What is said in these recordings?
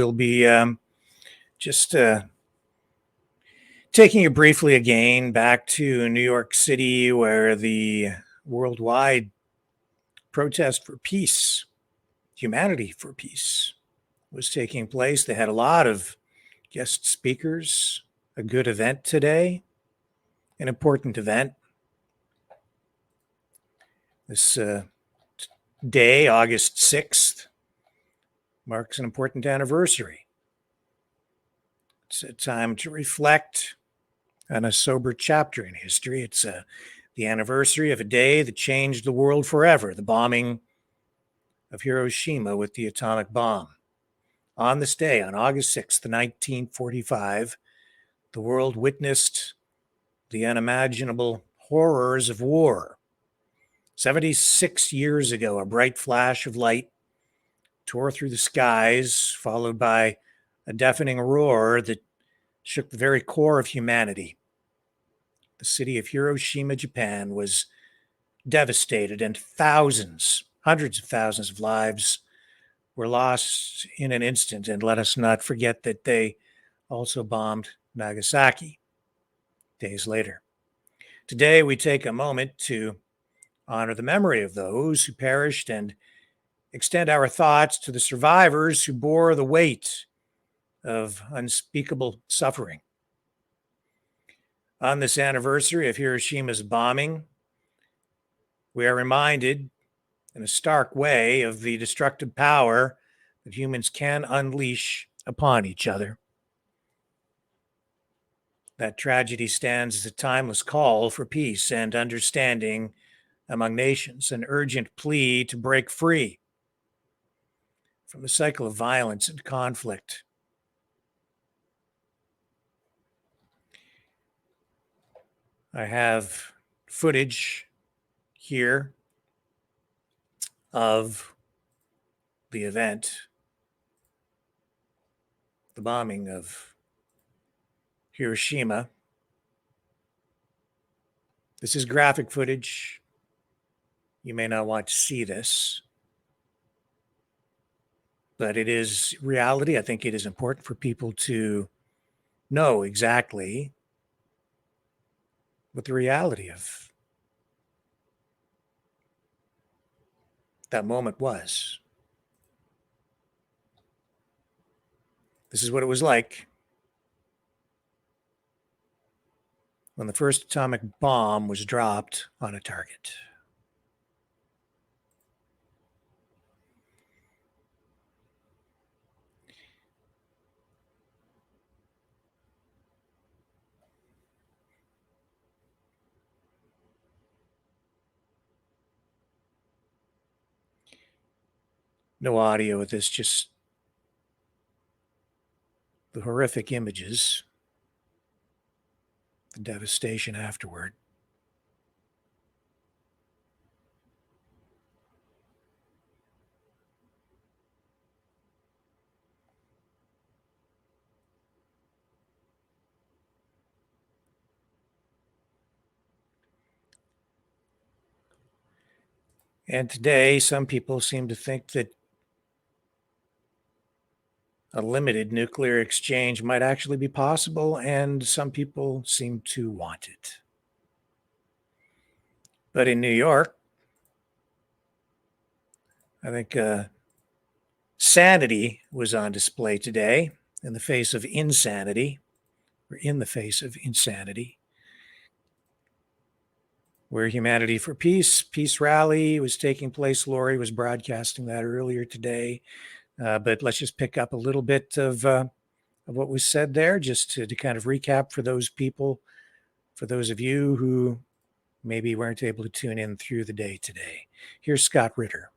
We'll be just taking you briefly again back to New York City, where the worldwide protest for peace, Humantiy For Peace, was taking place. They had a lot of guest speakers, a good event today, an important event. This day, August 6th, marks an important anniversary. It's a time to reflect on a sober chapter in history. It's the anniversary of a day that changed the world forever, the bombing of Hiroshima with the atomic bomb. On this day, on August 6th, 1945, the world witnessed the unimaginable horrors of war. 76 years ago, a bright flash of light tore through the skies, followed by a deafening roar that shook the very core of humanity. The city of Hiroshima, Japan, was devastated, and thousands, hundreds of thousands of lives were lost in an instant. And let us not forget that they also bombed Nagasaki days later. Today, we take a moment to honor the memory of those who perished and extend our thoughts to the survivors who bore the weight of unspeakable suffering. On this anniversary of Hiroshima's bombing, we are reminded in a stark way of the destructive power that humans can unleash upon each other. That tragedy stands as a timeless call for peace and understanding among nations, an urgent plea to break free from the cycle of violence and conflict. I have footage here of the event, the bombing of Hiroshima. This is graphic footage. You may not want to see this, but it is reality. I think it is important for people to know exactly what the reality of that moment was. This is what it was like when the first atomic bomb was dropped on a target. No audio with this, just the horrific images, the devastation afterward. And today, some people seem to think that a limited nuclear exchange might actually be possible, and some people seem to want it. But in New York, I think sanity was on display today in the face of insanity, where Humantiy For Peace Rally was taking place. Lori was broadcasting that earlier today. But let's just pick up a little bit of what was said there, just to kind of recap for those people, for those of you who maybe weren't able to tune in through the day today. Here's Scott Ritter.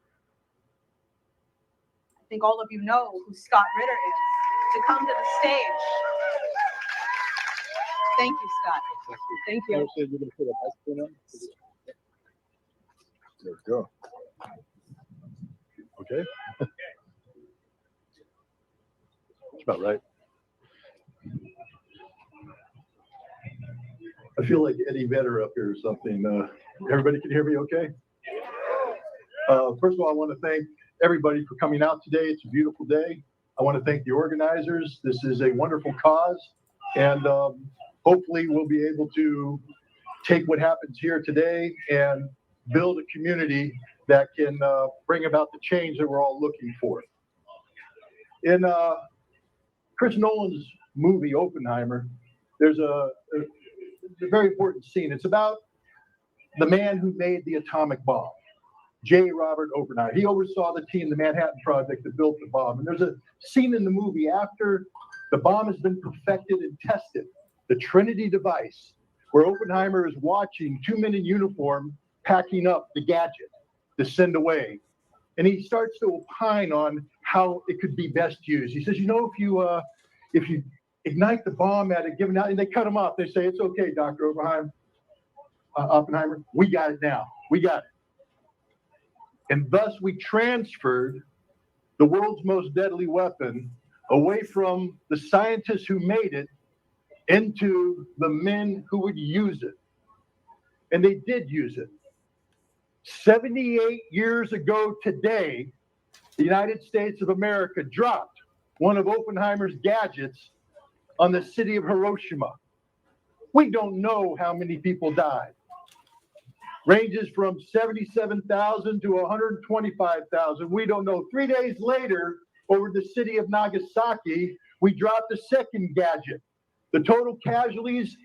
I think all of you know who Scott Ritter is, to come to the stage. Thank you, Scott. Thank you. There we go. Okay. That's about right. I feel like Eddie Vedder up here or something. Everybody can hear me okay? First of all, I want to thank everybody for coming out today. It's a beautiful day. I want to thank the organizers. This is a wonderful cause, and hopefully we'll be able to take what happens here today and build a community that can bring about the change that we're all looking for. In Chris Nolan's movie Oppenheimer, there's a very important scene. It's about the man who made the atomic bomb, J. Robert Oppenheimer. He oversaw the team, the Manhattan Project, that built the bomb. And there's a scene in the movie after the bomb has been perfected and tested, the Trinity device, where Oppenheimer is watching two men in uniform packing up the gadget to send away. And he starts to opine on how it could be best used. He says, you know, if you ignite the bomb at a given hour, and they cut him off. They say, it's okay, Dr. Oppenheimer, we got it now. We got it. And thus we transferred the world's most deadly weapon away from the scientists who made it into the men who would use it. And they did use it. 78 years ago today, the United States of America dropped one of Oppenheimer's gadgets on the city of Hiroshima. We don't know how many people died. Ranges from 77,000 to 125,000. We don't know. 3 days later, over the city of Nagasaki, we dropped a second gadget. The total casualties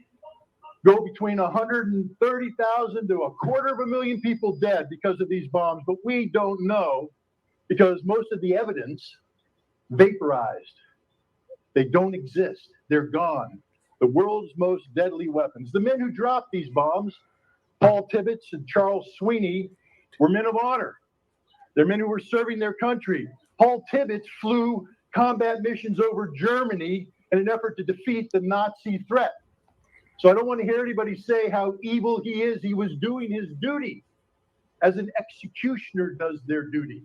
go between 130,000 to 250,000 people dead because of these bombs, but we don't know because most of the evidence vaporized. They don't exist. They're gone. The world's most deadly weapons. The men who dropped these bombs, Paul Tibbets and Charles Sweeney, were men of honor. They're men who were serving their country. Paul Tibbets flew combat missions over Germany in an effort to defeat the Nazi threat. So I don't want to hear anybody say how evil he is. He was doing his duty as an executioner does their duty.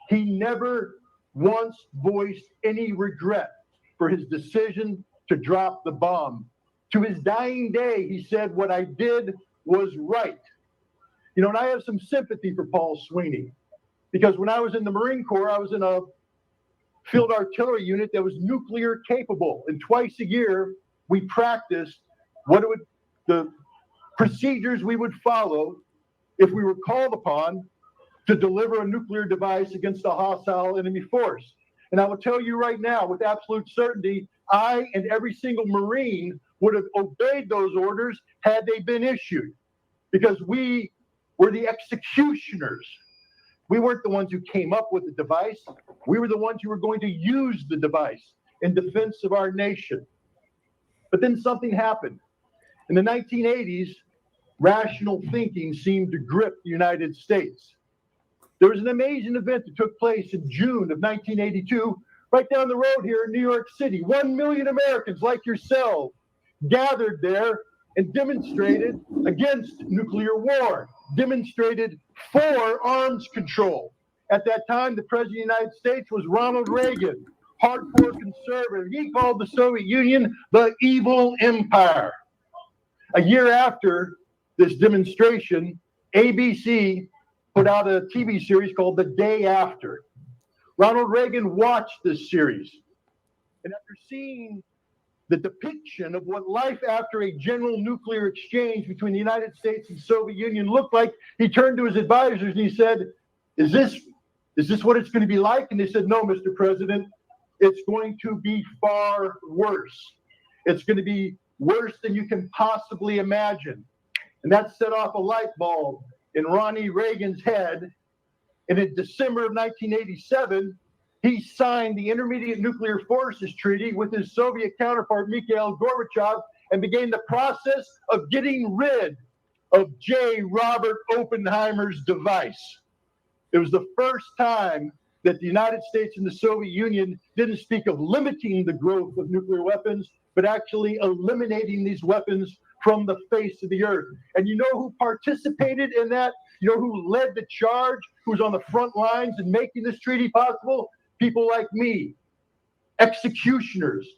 He never once voiced any regret for his decision to drop the bomb. To his dying day, he said, what I did was right. You know, and I have some sympathy for Paul Sweeney because when I was in the Marine Corps, I was in a field artillery unit that was nuclear capable. And twice a year, we practiced the procedures we would follow if we were called upon to deliver a nuclear device against a hostile enemy force. And I will tell you right now, with absolute certainty, I and every single Marine would have obeyed those orders had they been issued, because we were the executioners. We weren't the ones who came up with the device. We were the ones who were going to use the device in defense of our nation. But then something happened. In the 1980s, rational thinking seemed to grip the United States. There was an amazing event that took place in June of 1982, right down the road here in New York City. 1 million Americans like yourself gathered there and demonstrated against nuclear war, demonstrated for arms control. At that time, the President of the United States was Ronald Reagan, hardcore conservative. He called the Soviet Union the evil empire. A year after this demonstration, ABC put out a TV series called The Day After. Ronald Reagan watched this series. And after seeing the depiction of what life after a general nuclear exchange between the United States and Soviet Union looked like, he turned to his advisors and he said, is this what it's going to be like? And they said, no, Mr. President, it's going to be far worse. It's going to be worse than you can possibly imagine. And that set off a light bulb in Ronnie Reagan's head. And in December of 1987, he signed the Intermediate Nuclear Forces Treaty with his Soviet counterpart, Mikhail Gorbachev, and began the process of getting rid of J. Robert Oppenheimer's device. It was the first time that the United States and the Soviet Union didn't speak of limiting the growth of nuclear weapons, but actually eliminating these weapons from the face of the earth. And you know who participated in that? You know who led the charge? Who's on the front lines in making this treaty possible? People like me, executioners,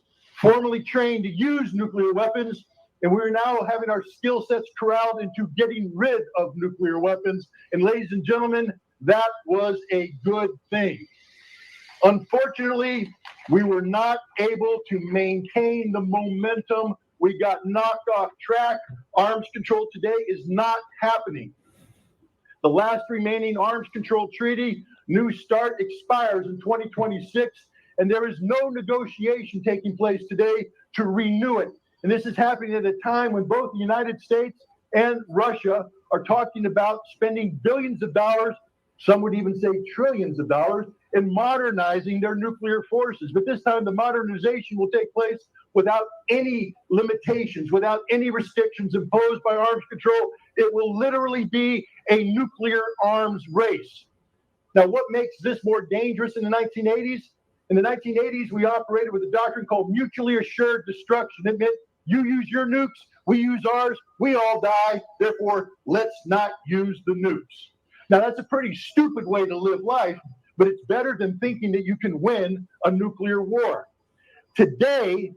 formerly trained to use nuclear weapons, and we're now having our skill sets corralled into getting rid of nuclear weapons. And ladies and gentlemen, that was a good thing. Unfortunately, we were not able to maintain the momentum. We got knocked off track. Arms control today is not happening. The last remaining arms control treaty, New START, expires in 2026, and there is no negotiation taking place today to renew it. And this is happening at a time when both the United States and Russia are talking about spending billions of dollars, some would even say trillions of dollars, in modernizing their nuclear forces. But this time the modernization will take place without any limitations, without any restrictions imposed by arms control. It will literally be a nuclear arms race. Now, what makes this more dangerous in the 1980s? In the 1980s, we operated with a doctrine called mutually assured destruction. It meant you use your nukes, we use ours, we all die, therefore, let's not use the nukes. Now, that's a pretty stupid way to live life, but it's better than thinking that you can win a nuclear war. Today,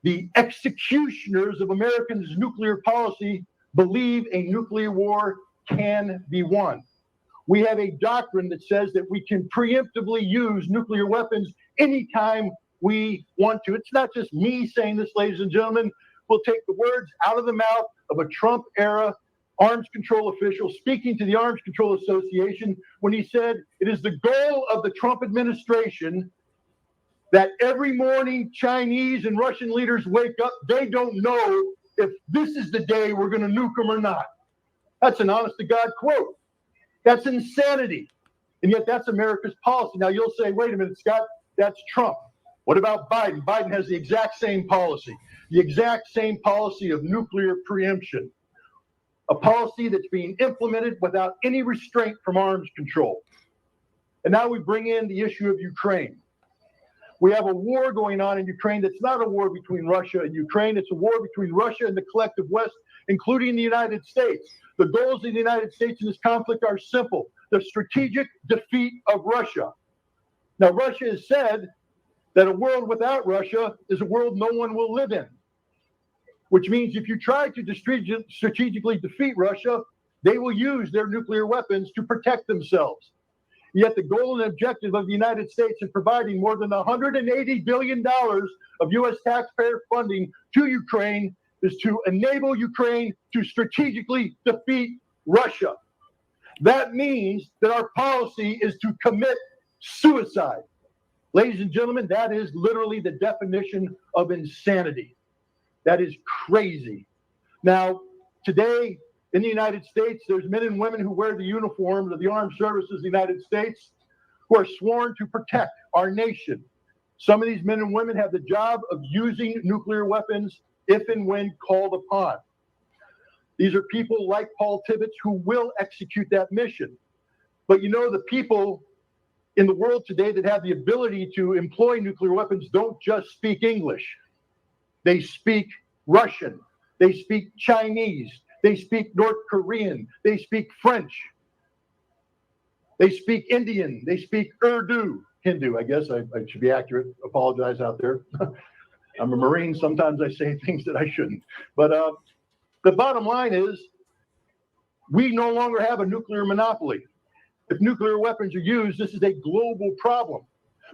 the executioners of Americans' nuclear policy believe a nuclear war can be won. We have a doctrine that says that we can preemptively use nuclear weapons anytime we want to. It's not just me saying this, ladies and gentlemen. We'll take the words out of the mouth of a Trump-era arms control official speaking to the Arms Control Association when he said it is the goal of the Trump administration that every morning Chinese and Russian leaders wake up, they don't know if this is the day we're going to nuke them or not. That's an honest-to-God quote. That's insanity. And yet that's America's policy. Now you'll say, wait a minute, Scott, that's Trump. What about Biden? Biden has the exact same policy of nuclear preemption, a policy that's being implemented without any restraint from arms control. And now we bring in the issue of Ukraine. We have a war going on in Ukraine that's not a war between Russia and Ukraine. It's a war between Russia and the collective West, including the United States. The goals of the United States in this conflict are simple: the strategic defeat of Russia. Now, Russia has said that a world without Russia is a world no one will live in, which means if you try to strategically defeat Russia, they will use their nuclear weapons to protect themselves. Yet the goal and objective of the United States in providing more than $180 billion of U.S. taxpayer funding to Ukraine is to enable Ukraine to strategically defeat Russia. That means that our policy is to commit suicide. Ladies and gentlemen, that is literally the definition of insanity. That is crazy. Now, today in the United States, there's men and women who wear the uniforms of the armed services of the United States who are sworn to protect our nation. Some of these men and women have the job of using nuclear weapons if and when called upon. These are people like Paul Tibbets who will execute that mission. But you know, the people in the world today that have the ability to employ nuclear weapons don't just speak English. They speak Russian. They speak Chinese. They speak North Korean. They speak French. They speak Indian. They speak Urdu. Hindu, I guess I should be accurate. Apologize out there. I'm a Marine. Sometimes I say things that I shouldn't. But the bottom line is we no longer have a nuclear monopoly. If nuclear weapons are used, this is a global problem.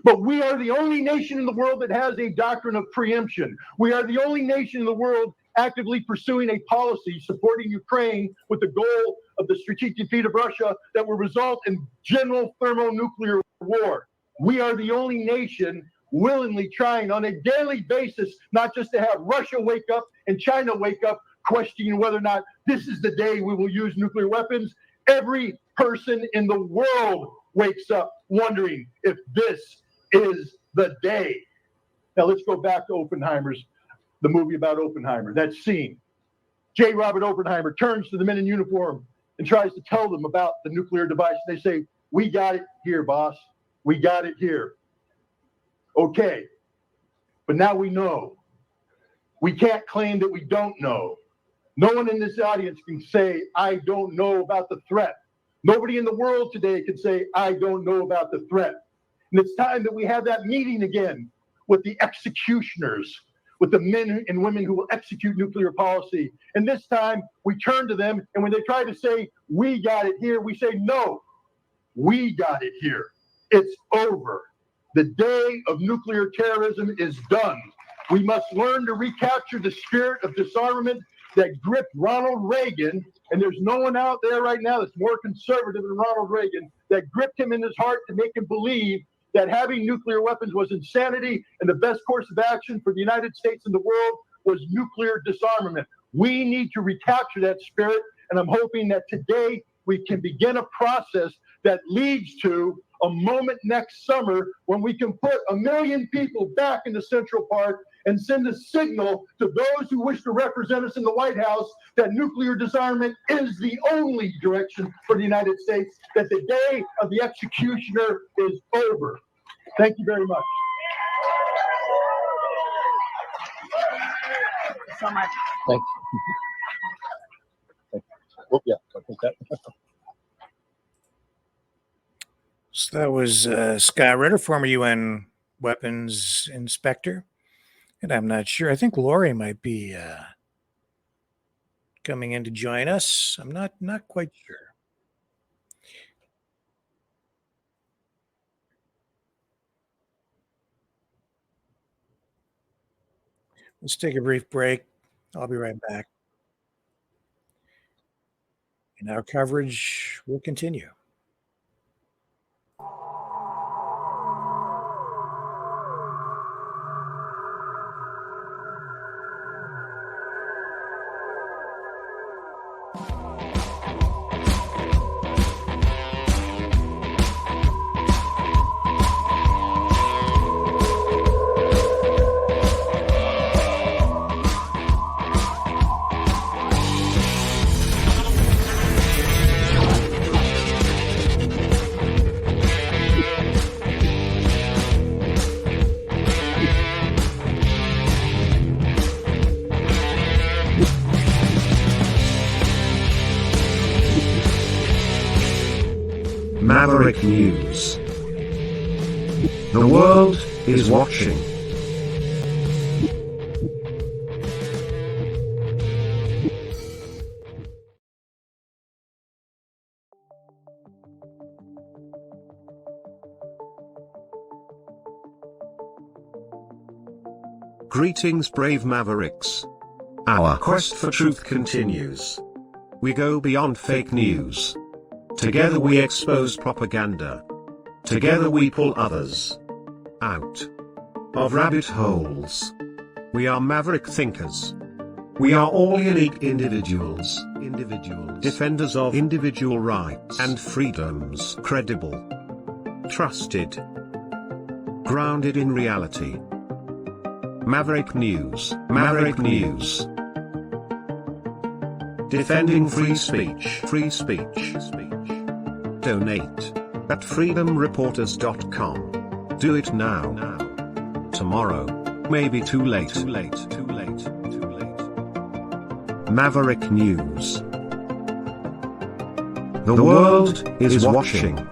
But we are the only nation in the world that has a doctrine of preemption. We are the only nation in the world actively pursuing a policy supporting Ukraine with the goal of the strategic defeat of Russia that will result in general thermonuclear war. We are the only nation willingly trying on a daily basis, not just to have Russia wake up and China wake up, questioning whether or not this is the day we will use nuclear weapons. Every person in the world wakes up wondering if this is the day. Now let's go back to the movie about Oppenheimer. That scene. J. Robert Oppenheimer turns to the men in uniform and tries to tell them about the nuclear device. They say, "We got it here, boss. We got it here." Okay, but now we know. We can't claim that we don't know. No one in this audience can say, "I don't know about the threat." Nobody in the world today can say, "I don't know about the threat." And it's time that we have that meeting again with the executioners, with the men and women who will execute nuclear policy. And this time we turn to them, and when they try to say, "We got it here," we say, "No, we got it here. It's over." The day of nuclear terrorism is done. We must learn to recapture the spirit of disarmament that gripped Ronald Reagan, and there's no one out there right now that's more conservative than Ronald Reagan, that gripped him in his heart to make him believe that having nuclear weapons was insanity and the best course of action for the United States and the world was nuclear disarmament. We need to recapture that spirit, and I'm hoping that today we can begin a process that leads to a moment next summer when we can put 1 million people back into Central Park and send a signal to those who wish to represent us in the White House that nuclear disarmament is the only direction for the United States, that the day of the executioner is over. Thank you very much. Thank you so much. Thank you. Oh, yeah, I think that. So that was Scott Ritter, former UN weapons inspector. And I'm not sure. I think Lori might be coming in to join us. I'm not quite sure. Let's take a brief break. I'll be right back. And our coverage will continue. Maverick News. The world is watching. Greetings, brave Mavericks. Our quest for truth continues. We go beyond fake news. Together we expose propaganda. Together we pull others out of rabbit holes. We are maverick thinkers. We are all unique individuals. Defenders of individual rights and freedoms. Credible. Trusted. Grounded in reality. Maverick News. Maverick News. Defending free speech. Free speech. Donate at freedomreporters.com. Do it now. Tomorrow may be too late. Maverick News. The world is watching.